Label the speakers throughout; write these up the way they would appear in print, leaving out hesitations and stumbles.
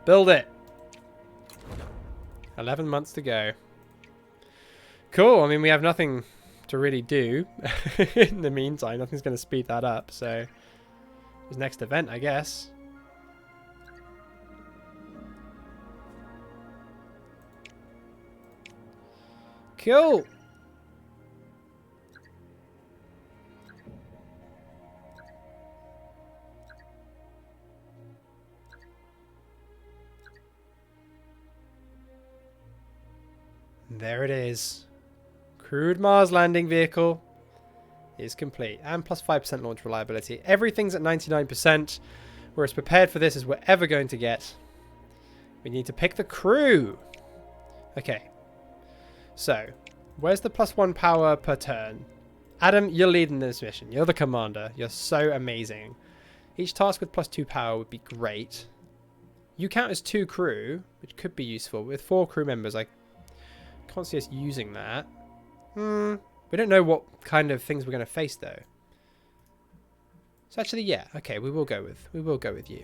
Speaker 1: Build it. 11 months to go. Cool. I mean, we have nothing to really do in the meantime. Nothing's going to speed that up. So, his next event, I guess. Cool. There it is. Crewed Mars landing vehicle is complete. And plus 5% launch reliability. Everything's at 99%. We're as prepared for this as we're ever going to get. We need to pick the crew. Okay. So, where's the +1 power per turn? Adam, you're leading this mission. You're the commander. You're so amazing. Each task with +2 power would be great. You count as 2 crew, which could be useful. With 4 crew members, I can't see us using that. We don't know what kind of things we're going to face though. So actually, yeah, okay, we will go with you.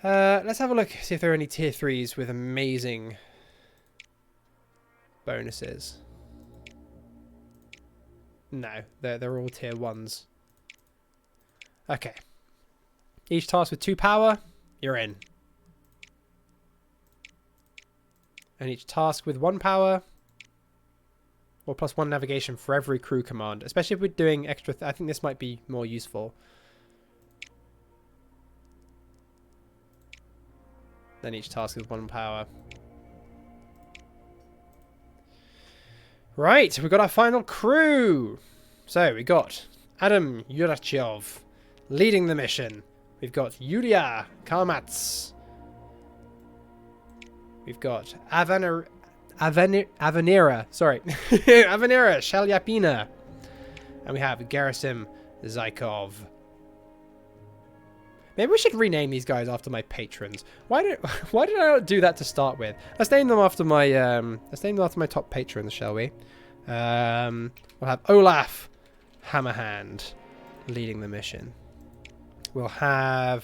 Speaker 1: Let's have a look, see if there are any tier 3s with amazing bonuses. No, they're all tier 1s. Okay. Each task with 2 power, you're in. And each task with 1 power, or +1 navigation for every crew command. Especially if we're doing extra... I think this might be more useful. Then each task with 1 power. Right, we've got our final crew. So, we got Adam Yurachov leading the mission. We've got Yulia Kalmats. We've got Avanira, sorry. Avanira Shalyapina. And we have Gerasim Zykov. Maybe we should rename these guys after my patrons. Why did I not do that to start with? Let's name them after my top patrons, shall we? We'll have Olaf Hammerhand leading the mission. We'll have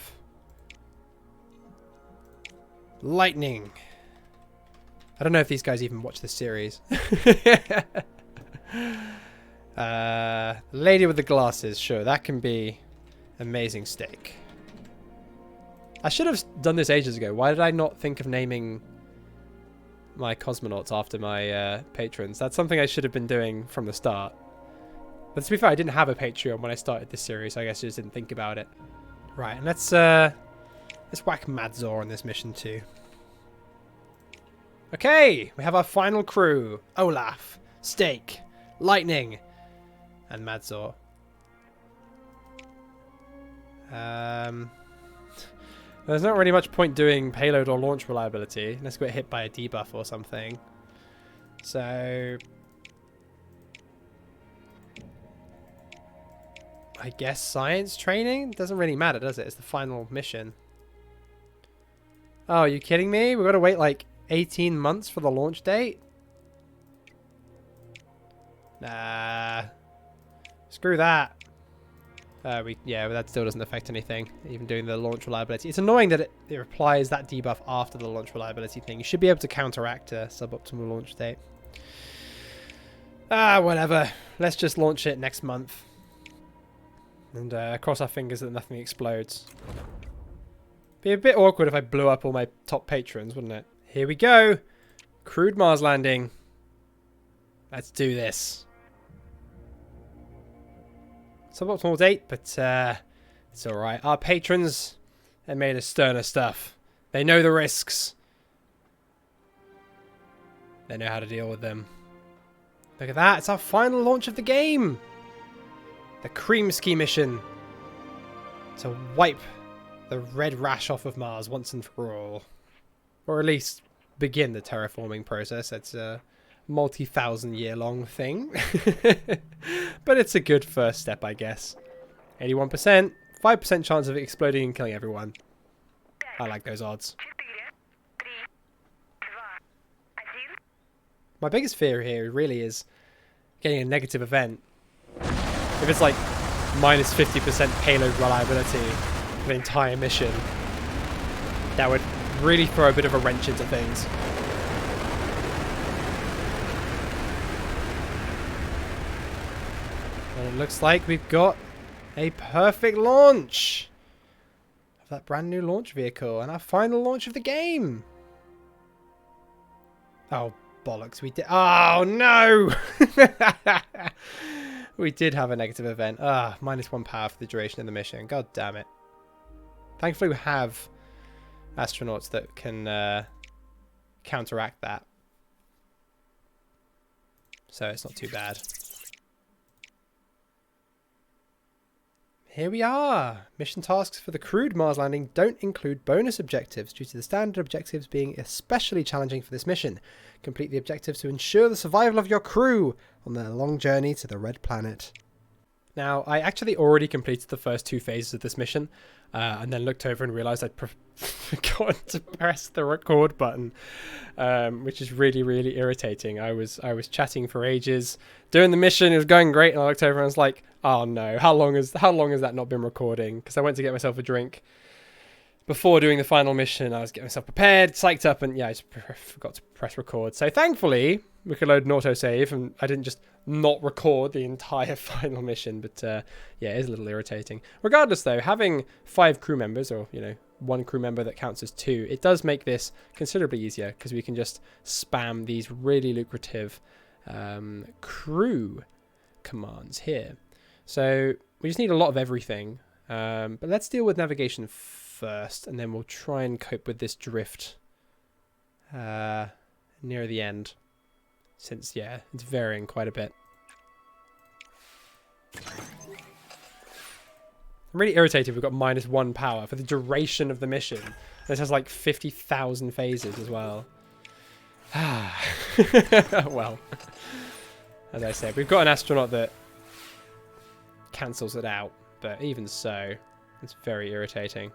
Speaker 1: Lightning. I don't know if these guys even watch this series. Lady with the glasses, sure, that can be amazing steak. I should have done this ages ago. Why did I not think of naming my cosmonauts after my patrons? That's something I should have been doing from the start. But to be fair, I didn't have a Patreon when I started this series, so I guess I just didn't think about it. Right, and let's whack Madzor on this mission too. Okay, we have our final crew. Olaf, Steak, Lightning, and Madzor. There's not really much point doing payload or launch reliability unless we get hit by a debuff or something. So I guess science training? Doesn't really matter, does it? It's the final mission. Oh, are you kidding me? We've got to wait like 18 months for the launch date? Nah. Screw that. Yeah, but that still doesn't affect anything, even doing the launch reliability. It's annoying that it applies that debuff after the launch reliability thing. You should be able to counteract a suboptimal launch date. Whatever. Let's just launch it next month. And cross our fingers that nothing explodes. Be a bit awkward if I blew up all my top patrons, wouldn't it? Here we go. Crewed Mars landing. Let's do this. Suboptimal date, but it's alright. Our patrons have made us sterner stuff. They know the risks. They know how to deal with them. Look at that. It's our final launch of the game. The Creamski mission. To wipe the red rash off of Mars once and for all. Or at least begin the terraforming process. It's a multi-thousand-year-long thing. But it's a good first step, I guess. 81%. 5% chance of it exploding and killing everyone. I like those odds. My biggest fear here really is getting a negative event. If it's like minus 50% payload reliability for the entire mission, That would really throw a bit of a wrench into things. And it looks like we've got a perfect launch of that brand new launch vehicle and our final launch of the game. Oh, bollocks. We did. Oh, no. We did have a negative event. Ah, -1 power for the duration of the mission. God damn it. Thankfully, we have astronauts that can counteract that. So it's not too bad. Here we are. Mission tasks for the crewed Mars landing don't include bonus objectives due to the standard objectives being especially challenging for this mission. Complete the objectives to ensure the survival of your crew on their long journey to the Red Planet. Now, I actually already completed the first 2 phases of this mission, and then looked over and realised I'd forgotten to press the record button, which is really, really irritating. I was chatting for ages, doing the mission, it was going great, and I looked over and I was like, oh no, how long has that not been recording? Because I went to get myself a drink before doing the final mission. I was getting myself prepared, psyched up, and yeah, I just forgot to press record. So thankfully, we could load an autosave, and I didn't just not record the entire final mission. But yeah, it is a little irritating. Regardless, though, having 5 crew members, or 1 crew member that counts as 2, it does make this considerably easier because we can just spam these really lucrative crew commands here. So we just need a lot of everything. But let's deal with navigation first, and then we'll try and cope with this drift near the end, since yeah, it's varying quite a bit. I'm really irritated we've got -1 power for the duration of the mission. This has like 50,000 phases as well. Well, as I said, we've got an astronaut that cancels it out, but even so, it's very irritating.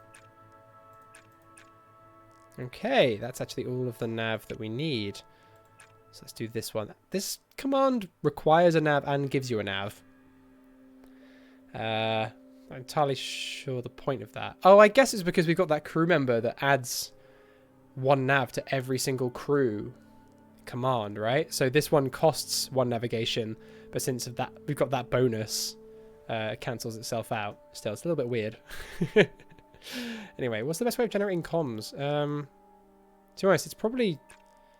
Speaker 1: Okay, that's actually all of the nav that we need. So let's do this one. This command requires a nav and gives you a nav. I'm entirely sure the point of that. Oh, I guess it's because we've got that crew member that adds 1 nav to every single crew command, right? So this one costs 1 navigation, but since of that we've got that bonus, it cancels itself out. Still, it's a little bit weird. Anyway, what's the best way of generating comms? To be honest, it's probably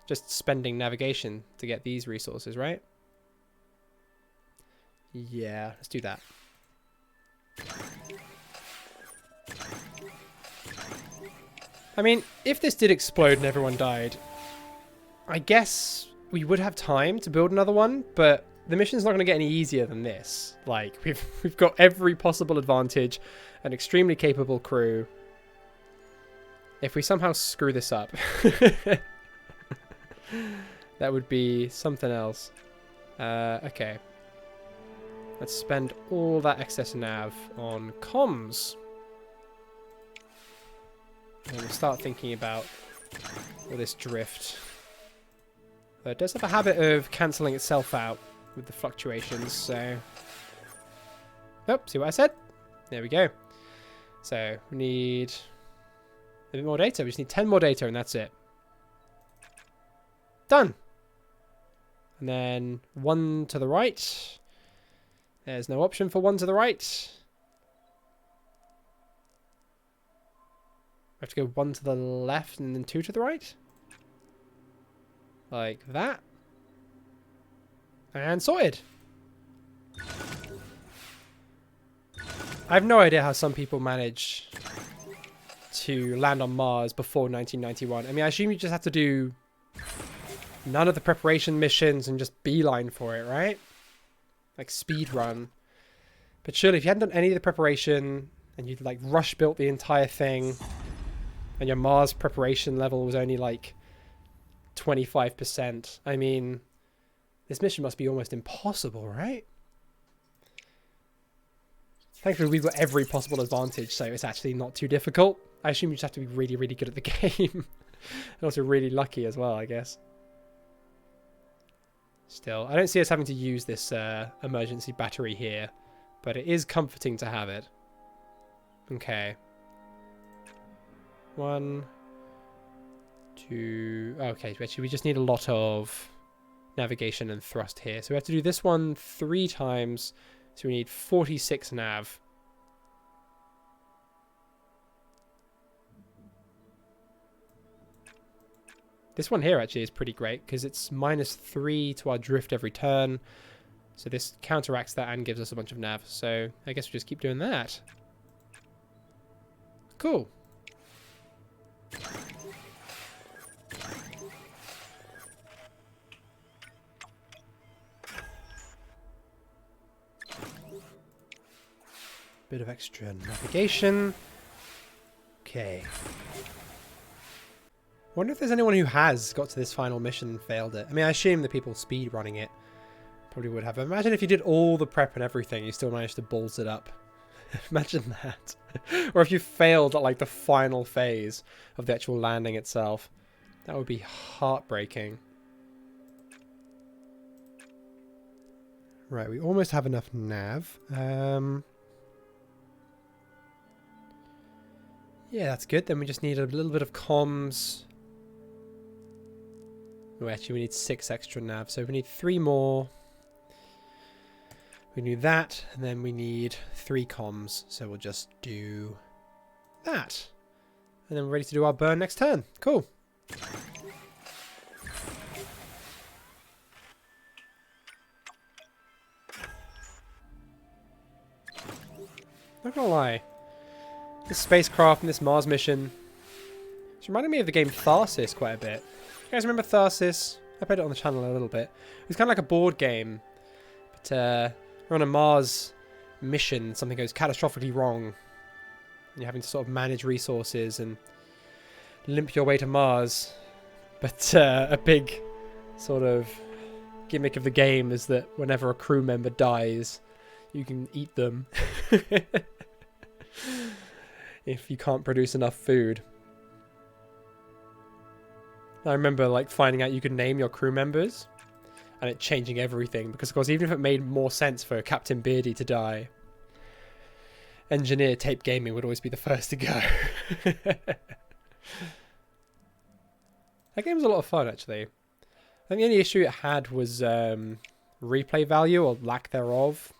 Speaker 1: just spending navigation to get these resources, right? Yeah, let's do that. I mean, if this did explode and everyone died, I guess we would have time to build another one, but the mission's not going to get any easier than this. Like, we've got every possible advantage, an extremely capable crew. If we somehow screw this up, that would be something else. Okay. Let's spend all that excess nav on comms. And we'll start thinking about all this drift. Though it does have a habit of cancelling itself out with the fluctuations, so... Oh, see what I said? There we go. So, we need a bit more data. We just need 10 more data and that's it. Done! And then 1 to the right. There's no option for 1 to the right. We have to go 1 to the left and then 2 to the right. Like that. And sorted. I have no idea how some people manage to land on Mars before 1991. I mean, I assume you just have to do none of the preparation missions and just beeline for it, right? Like speed run. But surely if you hadn't done any of the preparation and you'd like rush built the entire thing and your Mars preparation level was only like 25%, I mean, this mission must be almost impossible, right? Thankfully, we've got every possible advantage, so it's actually not too difficult. I assume you just have to be really, really good at the game. And also really lucky as well, I guess. Still, I don't see us having to use this emergency battery here, but it is comforting to have it. Okay. 1, do... Okay, actually we just need a lot of navigation and thrust here. So we have to do this one 3 times. So we need 46 nav. This one here actually is pretty great because it's -3 to our drift every turn. So this counteracts that and gives us a bunch of nav. So I guess we just keep doing that. Cool. Bit of extra navigation. Okay. Wonder if there's anyone who has got to this final mission and failed it. I mean, I assume the people speed running it probably would have. Imagine if you did all the prep and everything, you still managed to balls it up. Imagine that. Or if you failed at like the final phase of the actual landing itself. That would be heartbreaking. Right, we almost have enough nav. Yeah, that's good. Then we just need a little bit of comms. Oh, actually, we need 6 extra nav, so we need 3 more. We need that, and then we need 3 comms, so we'll just do that. And then we're ready to do our burn next turn. Cool. Not gonna lie. This spacecraft and this Mars mission, it's reminding me of the game Tharsis quite a bit. You guys remember Tharsis? I played it on the channel a little bit. It was kind of like a board game, but we're on a Mars mission. Something goes catastrophically wrong, and you're having to sort of manage resources and limp your way to Mars. But a big sort of gimmick of the game is that whenever a crew member dies, you can eat them. If you can't produce enough food. I remember like finding out you could name your crew members and it changing everything, because of course even if it made more sense for Captain Beardy to die, Engineer Tape Gaming would always be the first to go. That game was a lot of fun actually. I think the only issue it had was replay value or lack thereof.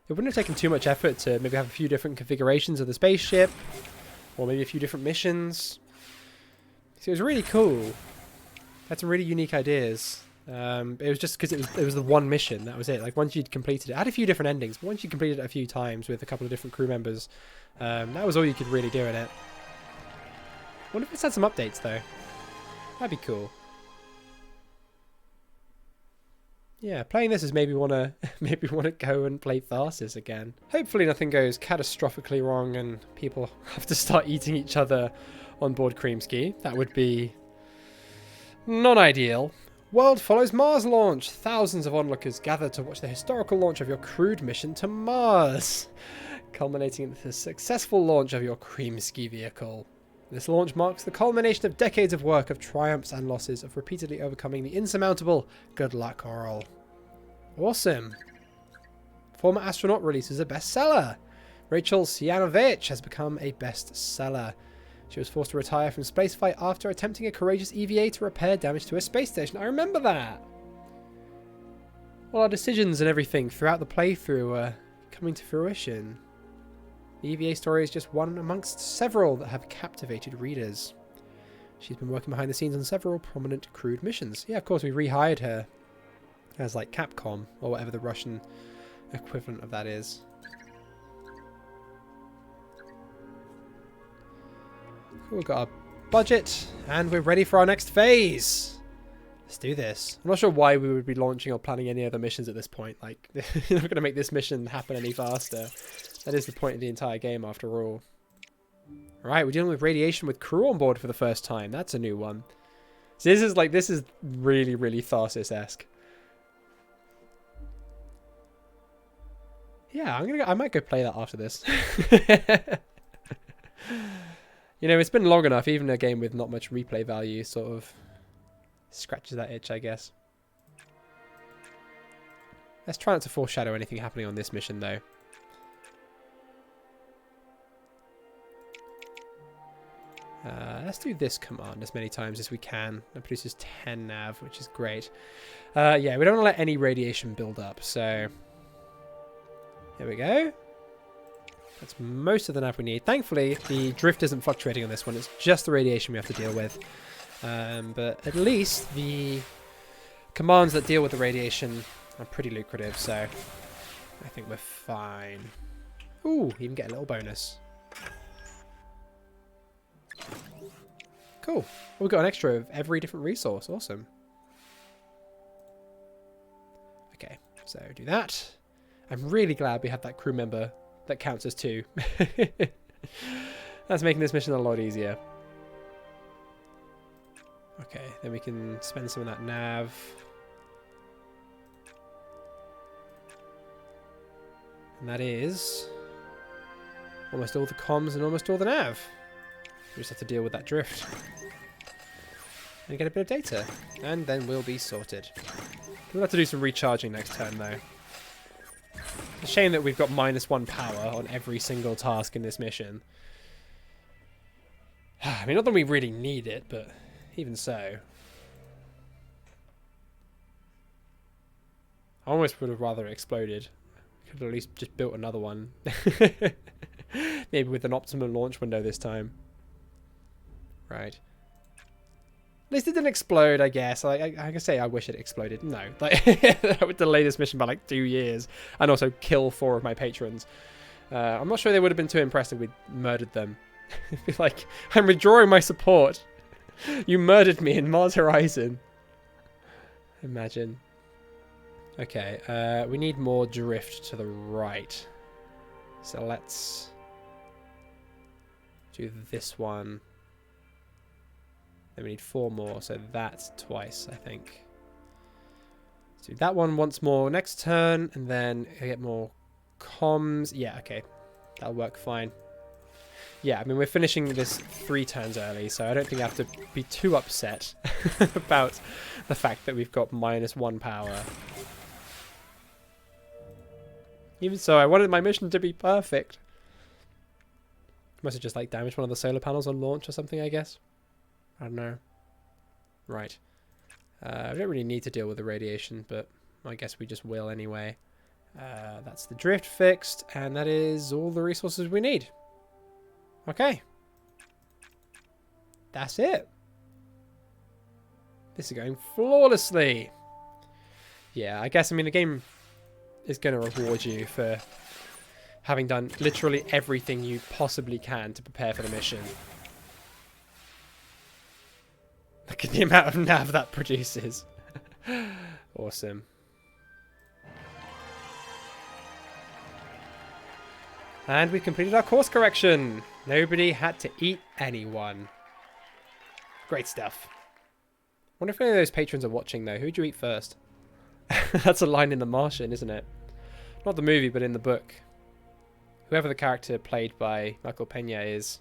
Speaker 1: It wouldn't have taken too much effort to maybe have a few different configurations of the spaceship, or maybe a few different missions. So it was really cool. Had some really unique ideas. It was just because it was the one mission, that was it. Like once you'd completed it, it had a few different endings, but once you completed it a few times with a couple of different crew members, that was all you could really do in it. Wonder if it's had some updates though. That'd be cool. Yeah, playing this is maybe wanna go and play Tharsis again. Hopefully nothing goes catastrophically wrong and people have to start eating each other on board Creamski. That would be not ideal. World follows Mars launch. Thousands of onlookers gather to watch the historical launch of your crewed mission to Mars, culminating in the successful launch of your Creamski vehicle. This launch marks the culmination of decades of work, of triumphs and losses, of repeatedly overcoming the insurmountable. Good luck, Oral. Awesome. Former astronaut releases a bestseller. Rachel Sianovich has become a bestseller. She was forced to retire from spaceflight after attempting a courageous EVA to repair damage to a space station. I remember that. Well, our decisions and everything throughout the playthrough are coming to fruition. The EVA story is just one amongst several that have captivated readers. She's been working behind the scenes on several prominent crewed missions. Yeah, of course, we rehired her as like Capcom, or whatever the Russian equivalent of that is. Cool, we've got our budget, and we're ready for our next phase. Let's do this. I'm not sure why we would be launching or planning any other missions at this point. Like, you're not going to make this mission happen any faster. That is the point of the entire game, after all. Alright, we're dealing with radiation with crew on board for the first time. That's a new one. So this is really, really Tharsis-esque. Yeah, I might go play that after this. You know, it's been long enough. Even a game with not much replay value sort of scratches that itch, I guess. Let's try not to foreshadow anything happening on this mission, though. Let's do this command as many times as we can. It produces 10 nav, which is great. Yeah, we don't want to let any radiation build up, so here we go. That's most of the nav we need. Thankfully, the drift isn't fluctuating on this one. It's just the radiation we have to deal with. But at least the commands that deal with the radiation are pretty lucrative, so I think we're fine. Ooh, even get a little bonus. Cool. We've got an extra of every different resource. Awesome. Okay, so do that. I'm really glad we have that crew member that counts as 2. That's making this mission a lot easier. Okay, then we can spend some of that nav. And that is almost all the comms and almost all the nav. We just have to deal with that drift. And get a bit of data. And then we'll be sorted. We'll have to do some recharging next turn, though. It's a shame that we've got -1 power on every single task in this mission. I mean, not that we really need it, but even so. I almost would have rather exploded. Could have at least just built another one. Maybe with an optimum launch window this time. Right. At least it didn't explode, I guess. I can say I wish it exploded. No. Like, that would delay this mission by like 2 years. And also kill 4 of my patrons. I'm not sure they would have been too impressed if we murdered them. It'd be like, I'm withdrawing my support. You murdered me in Mars Horizon. Imagine. Okay, we need more drift to the right. So let's do this one. Then we need 4 more, so that's twice, I think. Let's do that one once more next turn, and then I get more comms. Yeah, okay. That'll work fine. Yeah, I mean, we're finishing this 3 turns early, so I don't think I have to be too upset about the fact that we've got -1 power. Even so, I wanted my mission to be perfect. Must have just, like, damaged one of the solar panels on launch or something, I guess. I don't know. Right. I don't really need to deal with the radiation, but I guess we just will anyway. That's the drift fixed, and that is all the resources we need. Okay. That's it. This is going flawlessly. Yeah, I guess, I mean, the game is going to reward you for having done literally everything you possibly can to prepare for the mission. Look at the amount of nav that produces. Awesome. And we completed our course correction. Nobody had to eat anyone. Great stuff. Wonder if any of those patrons are watching, though. Who'd you eat first? That's a line in The Martian, isn't it? Not the movie, but in the book. Whoever the character played by Michael Pena is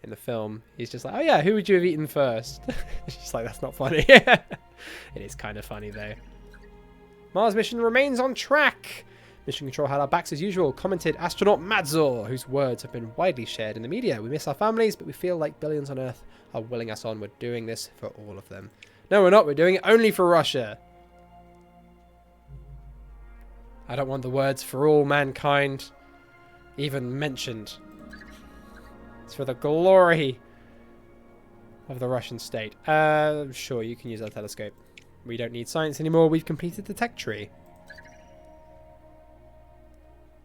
Speaker 1: in the film, he's just like, oh yeah, who would you have eaten first? She's like, that's not funny. It is kind of funny, though. Mars mission remains on track. Mission Control had our backs as usual, commented astronaut Madzor, whose words have been widely shared in the media. We miss our families, but we feel like billions on Earth are willing us on. We're doing this for all of them. No, we're not. We're doing it only for Russia. I don't want the words for all mankind even mentioned. It's for the glory of the Russian state. Sure, you can use our telescope. We don't need science anymore. We've completed the tech tree.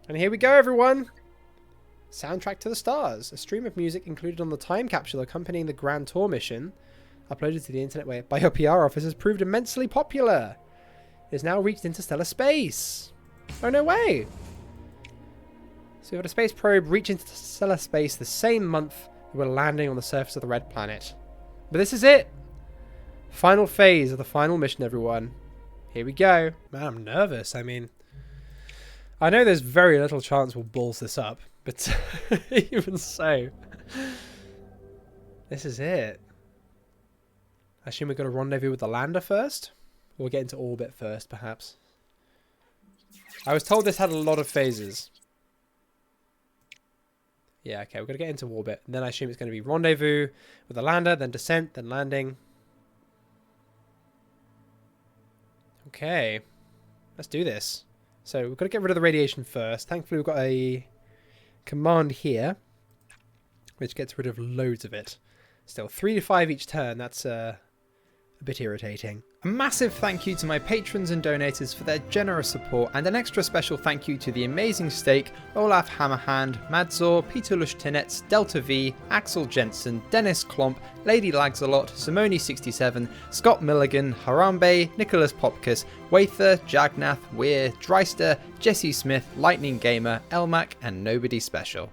Speaker 1: And here we go, everyone. Soundtrack to the Stars. A stream of music included on the time capsule accompanying the Grand Tour mission, uploaded to the internet by your PR office, has proved immensely popular. It has now reached interstellar space. Oh, no way. So we've had a space probe reach interstellar space the same month that we're landing on the surface of the red planet. But this is it. Final phase of the final mission, everyone. Here we go. Man, I'm nervous. I mean, I know there's very little chance we'll balls this up, but even so, this is it. I assume we've got to rendezvous with the lander first? Or we'll get into orbit first, perhaps. I was told this had a lot of phases. Yeah, okay, we're going to get into orbit. And then I assume it's going to be rendezvous with a lander, then descent, then landing. Okay, let's do this. So we've got to get rid of the radiation first. Thankfully, we've got a command here, which gets rid of loads of it. Still, 3 to 5 each turn. That's a bit irritating.
Speaker 2: A massive thank you to my patrons and donators for their generous support, and an extra special thank you to the Amazing Steak, Olaf Hammerhand, Madzor, Peter Lushtinets, Delta V, Axel Jensen, Dennis Klomp, Lady Lagsalot, Simone67, Scott Milligan, Harambe, Nicholas Popkus, Wather, Jagnath, Weir, Dreister, Jesse Smith, Lightning Gamer, Elmac, and Nobody Special.